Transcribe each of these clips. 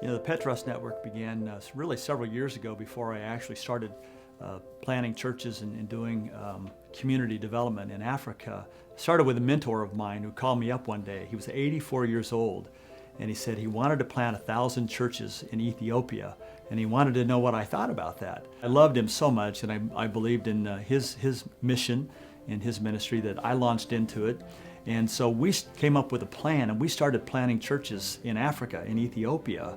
The Petros Network began really several years ago before I actually started planning churches and doing community development in Africa. Started with a mentor of mine who called me up one day. He was 84 years old, and he said he wanted to plant 1,000 churches in Ethiopia, and he wanted to know what I thought about that. I loved him so much, and I believed in his mission and his ministry that I launched into it. And so we came up with a plan, and we started planting churches in Africa, in Ethiopia.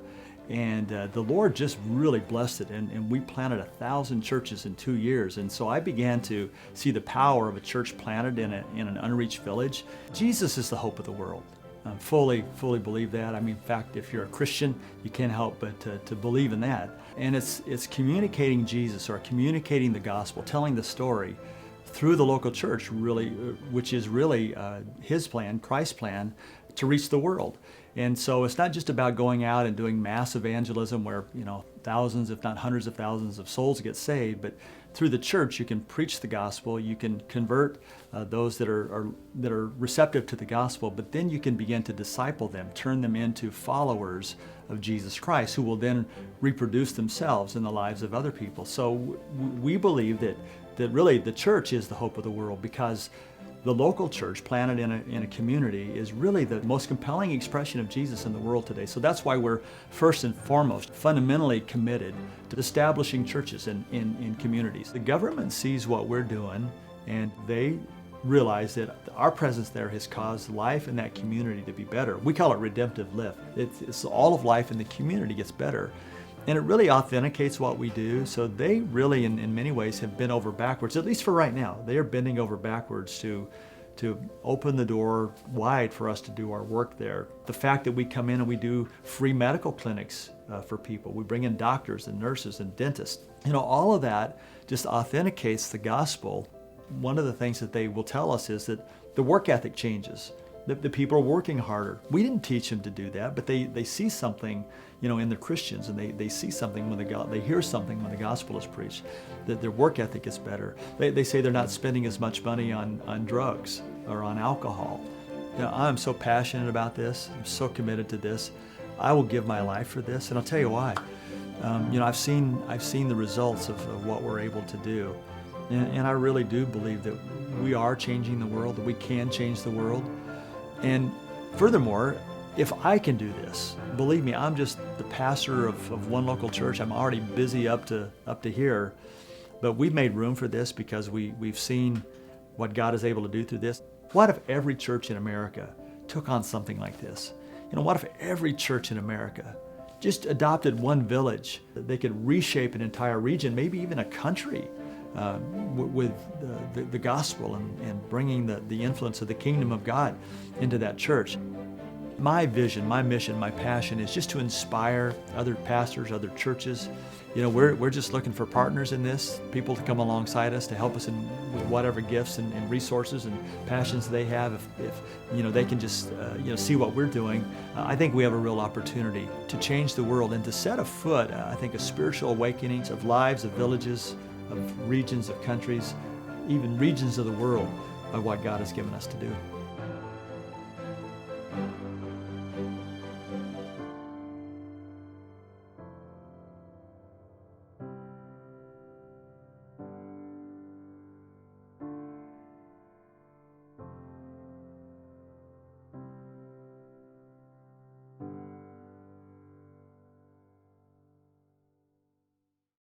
And the Lord just really blessed it, and we planted 1,000 churches in 2 years. And so I began to see the power of a church planted in an unreached village. Jesus is the hope of the world. I fully believe that. I mean, in fact, if you're a Christian, you can't help but to believe in that. And it's communicating Jesus, or communicating the gospel, telling the story through the local church, really, which is really his plan, Christ's plan, to reach the world. And so it's not just about going out and doing mass evangelism where, thousands, if not hundreds of thousands of souls get saved, but through the church you can preach the gospel, you can convert those that are receptive to the gospel, but then you can begin to disciple them, turn them into followers of Jesus Christ, who will then reproduce themselves in the lives of other people. So we believe that really the church is the hope of the world, because the local church planted in a community is really the most compelling expression of Jesus in the world today. So that's why we're first and foremost fundamentally committed to establishing churches in communities. The government sees what we're doing, and they realize that our presence there has caused life in that community to be better. We call it redemptive lift. It's all of life in the community gets better. And it really authenticates what we do. So they really, in many ways, have bent over backwards, at least for right now. They are bending over backwards to open the door wide for us to do our work there. The fact that we come in and we do free medical clinics for people. We bring in doctors and nurses and dentists. All of that just authenticates the gospel. One of the things that they will tell us is that the work ethic changes. The people are working harder. We didn't teach them to do that, but they see something, in the Christians, and they see something when they hear something when the gospel is preached, that their work ethic is better. They say they're not spending as much money on drugs or on alcohol. I'm so passionate about this. I'm so committed to this. I will give my life for this, and I'll tell you why. I've seen the results of what we're able to do, and I really do believe that we are changing the world, that we can change the world. And furthermore, if I can do this, believe me, I'm just the pastor of one local church. I'm already busy up to here, but we've made room for this because we've seen what God is able to do through this. What if every church in America took on something like this? What if every church in America just adopted one village that they could reshape an entire region, maybe even a country, with the gospel and bringing the influence of the kingdom of God into that church. My vision, my mission, my passion is just to inspire other pastors, other churches. We're just looking for partners in this, people to come alongside us to help us with whatever gifts and resources and passions they have. If they can just see what we're doing, I think we have a real opportunity to change the world and to set afoot, I think, a spiritual awakening of lives, of villages, of regions, of countries, even regions of the world, by what God has given us to do.